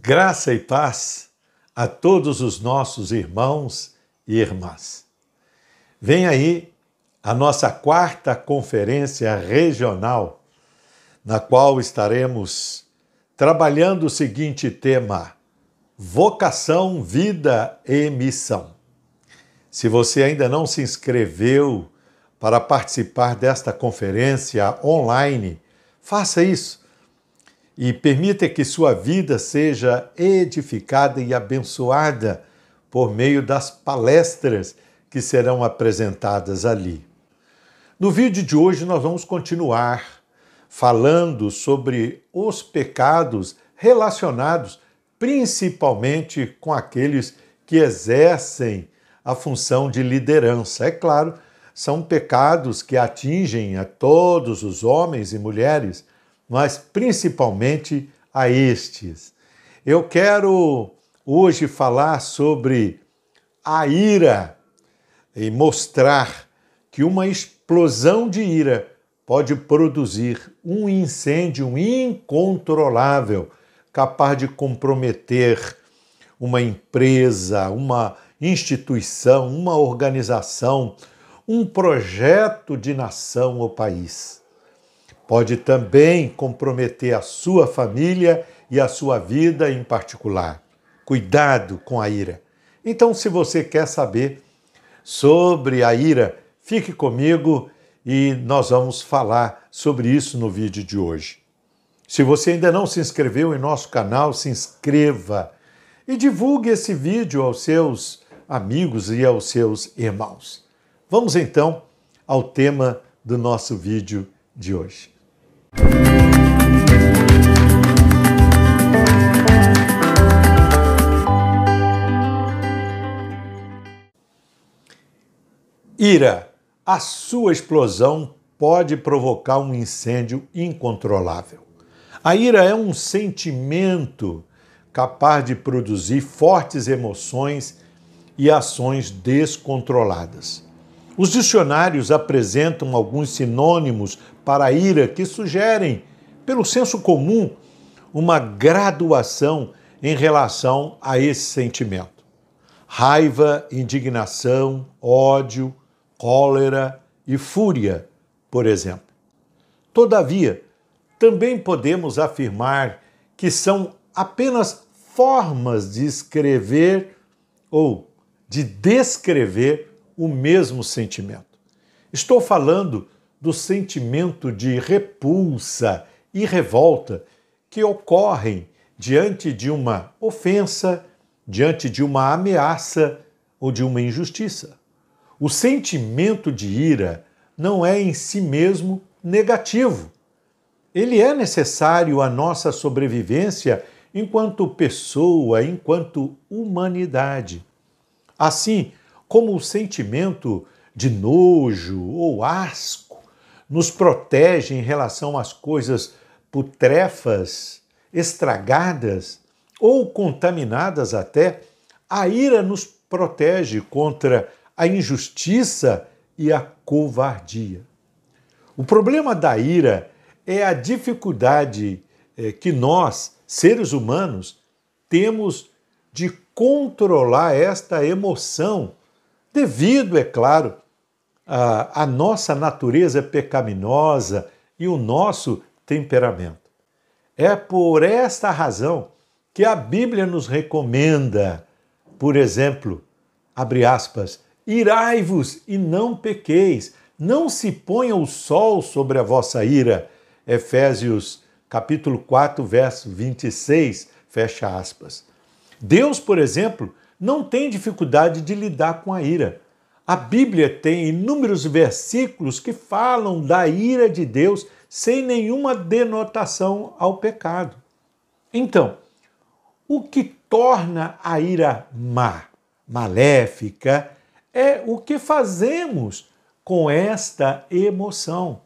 Graça e paz a todos os nossos irmãos e irmãs. Vem aí a nossa quarta conferência regional, na qual estaremos trabalhando o seguinte tema: vocação, vida e missão. Se você ainda não se inscreveu para participar desta conferência online, faça isso. E permita que sua vida seja edificada e abençoada por meio das palestras que serão apresentadas ali. No vídeo de hoje nós vamos continuar falando sobre os pecados relacionados principalmente com aqueles que exercem a função de liderança. É claro, são pecados que atingem a todos os homens e mulheres, mas principalmente a estes. Eu quero hoje falar sobre a ira e mostrar que uma explosão de ira pode produzir um incêndio incontrolável, capaz de comprometer uma empresa, uma instituição, uma organização, um projeto de nação ou país. Pode também comprometer a sua família e a sua vida em particular. Cuidado com a ira. Então, se você quer saber sobre a ira, fique comigo e nós vamos falar sobre isso no vídeo de hoje. Se você ainda não se inscreveu em nosso canal, se inscreva e divulgue esse vídeo aos seus amigos e aos seus irmãos. Vamos então ao tema do nosso vídeo de hoje. Ira. A sua explosão pode provocar um incêndio incontrolável. A ira é um sentimento capaz de produzir fortes emoções e ações descontroladas. Os dicionários apresentam alguns sinônimos para a ira que sugerem, pelo senso comum, uma graduação em relação a esse sentimento. Raiva, indignação, ódio, cólera e fúria, por exemplo. Todavia, também podemos afirmar que são apenas formas de escrever ou de descrever o mesmo sentimento. Estou falando do sentimento de repulsa e revolta que ocorrem diante de uma ofensa, diante de uma ameaça ou de uma injustiça. O sentimento de ira não é em si mesmo negativo. Ele é necessário à nossa sobrevivência enquanto pessoa, enquanto humanidade. Assim como o sentimento de nojo ou asco nos protege em relação às coisas putrefas, estragadas ou contaminadas até, a ira nos protege contra a injustiça e a covardia. O problema da ira é a dificuldade que nós, seres humanos, temos de controlar esta emoção, devido, é claro, à nossa natureza pecaminosa e o nosso temperamento. É por esta razão que a Bíblia nos recomenda, por exemplo, abre aspas, irai-vos e não pequeis, não se ponha o sol sobre a vossa ira. Efésios capítulo 4, verso 26, fecha aspas. Deus, por exemplo, não tem dificuldade de lidar com a ira. A Bíblia tem inúmeros versículos que falam da ira de Deus sem nenhuma denotação ao pecado. Então, o que torna a ira maléfica, é o que fazemos com esta emoção.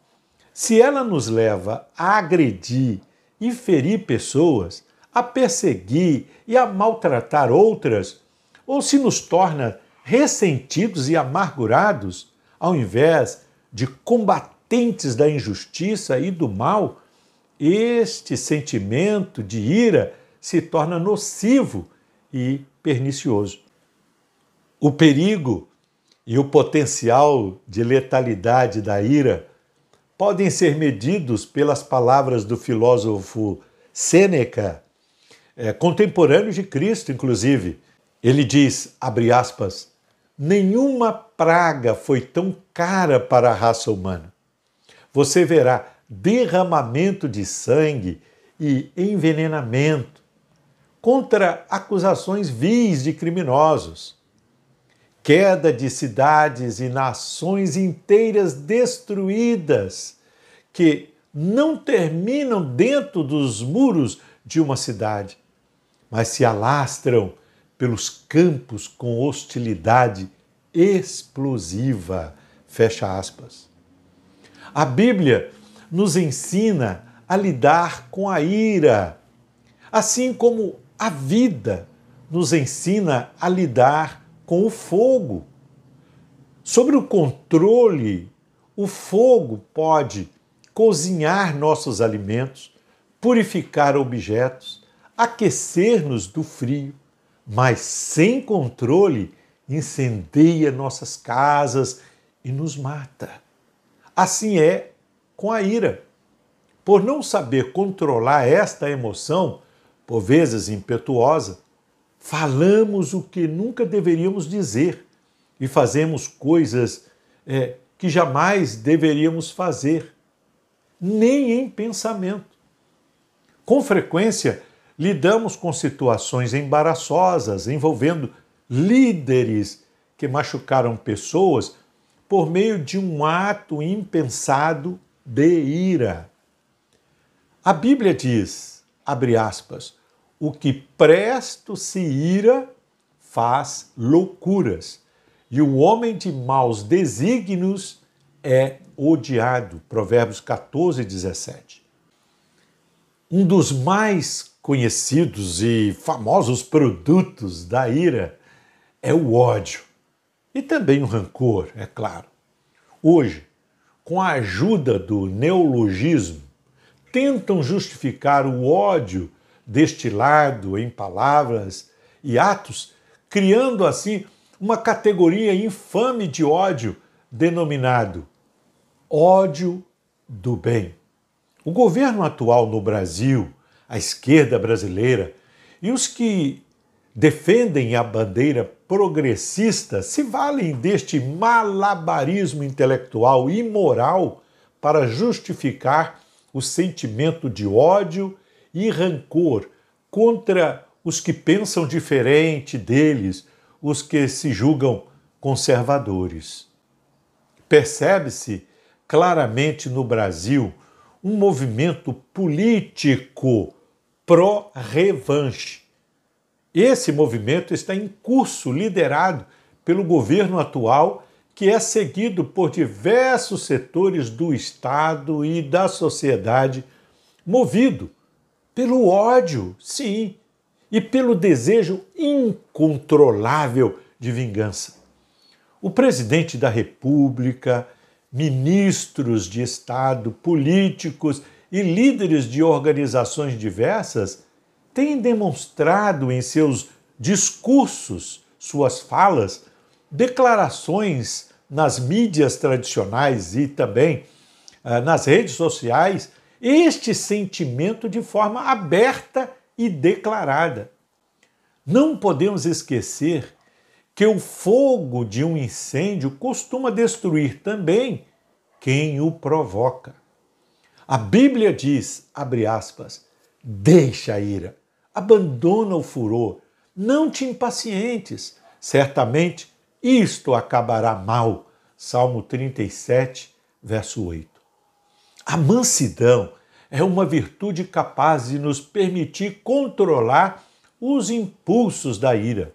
Se ela nos leva a agredir e ferir pessoas, a perseguir e a maltratar outras, ou se nos torna ressentidos e amargurados, ao invés de combatentes da injustiça e do mal, este sentimento de ira se torna nocivo e pernicioso. O perigo e o potencial de letalidade da ira podem ser medidos pelas palavras do filósofo Sêneca, contemporâneo de Cristo, inclusive. Ele diz, abre aspas, nenhuma praga foi tão cara para a raça humana. Você verá derramamento de sangue e envenenamento contra acusações vis de criminosos, queda de cidades e nações inteiras destruídas que não terminam dentro dos muros de uma cidade, mas se alastram pelos campos com hostilidade explosiva. Fecha aspas. A Bíblia nos ensina a lidar com a ira, assim como a vida nos ensina a lidar com o fogo. Sobre o controle, o fogo pode cozinhar nossos alimentos, purificar objetos, aquecer-nos do frio, mas sem controle incendeia nossas casas e nos mata. Assim é com a ira. Por não saber controlar esta emoção, por vezes impetuosa, falamos o que nunca deveríamos dizer e fazemos coisas que jamais deveríamos fazer, nem em pensamento. Com frequência, lidamos com situações embaraçosas envolvendo líderes que machucaram pessoas por meio de um ato impensado de ira. A Bíblia diz, abre aspas, o que presto se ira faz loucuras, e o homem de maus desígnios é odiado. Provérbios 14, 17. Um dos mais conhecidos e famosos produtos da ira é o ódio. E também o rancor, é claro. Hoje, com a ajuda do neologismo, tentam justificar o ódio destilado em palavras e atos, criando assim uma categoria infame de ódio denominado ódio do bem. O governo atual no Brasil, a esquerda brasileira e os que defendem a bandeira progressista se valem deste malabarismo intelectual e moral para justificar o sentimento de ódio e rancor contra os que pensam diferente deles, os que se julgam conservadores. Percebe-se claramente no Brasil um movimento político pró-revanche. Esse movimento está em curso, liderado pelo governo atual, que é seguido por diversos setores do Estado e da sociedade, movido pelo ódio, sim, e pelo desejo incontrolável de vingança. O presidente da República, ministros de Estado, políticos e líderes de organizações diversas têm demonstrado em seus discursos, suas falas, declarações nas mídias tradicionais e também nas redes sociais, este sentimento de forma aberta e declarada. Não podemos esquecer que o fogo de um incêndio costuma destruir também quem o provoca. A Bíblia diz, abre aspas, deixa a ira, abandona o furor, não te impacientes, certamente isto acabará mal. Salmo 37, verso 8. A mansidão é uma virtude capaz de nos permitir controlar os impulsos da ira.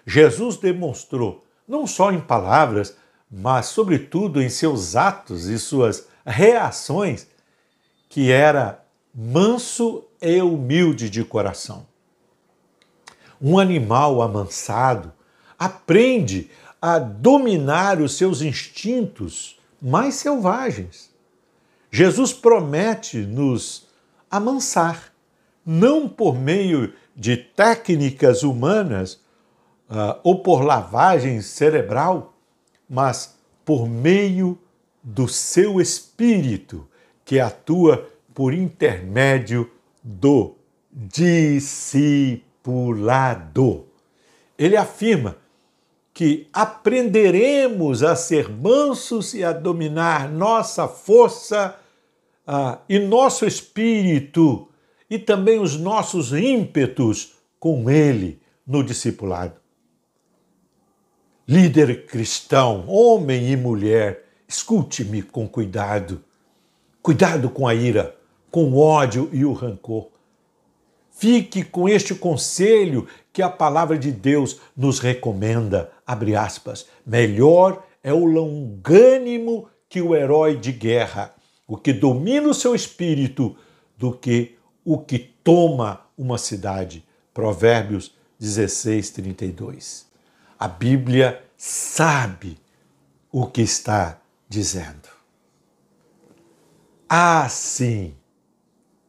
Jesus demonstrou, não só em palavras, mas sobretudo em seus atos e suas reações, que era manso e humilde de coração. Um animal amansado aprende a dominar os seus instintos mais selvagens. Jesus promete nos amansar, não por meio de técnicas humanas ou por lavagem cerebral, mas por meio do seu espírito, que atua por intermédio do discipulado. Ele afirma que aprenderemos a ser mansos e a dominar nossa força e nosso espírito e também os nossos ímpetos com ele no discipulado. Líder cristão, homem e mulher, escute-me com cuidado. Cuidado com a ira, com o ódio e o rancor. Fique com este conselho que a palavra de Deus nos recomenda, abre aspas, melhor é o longânimo que o herói de guerra, o que domina o seu espírito, do que o que toma uma cidade. Provérbios 16:32. A Bíblia sabe o que está dizendo. Assim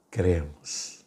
cremos.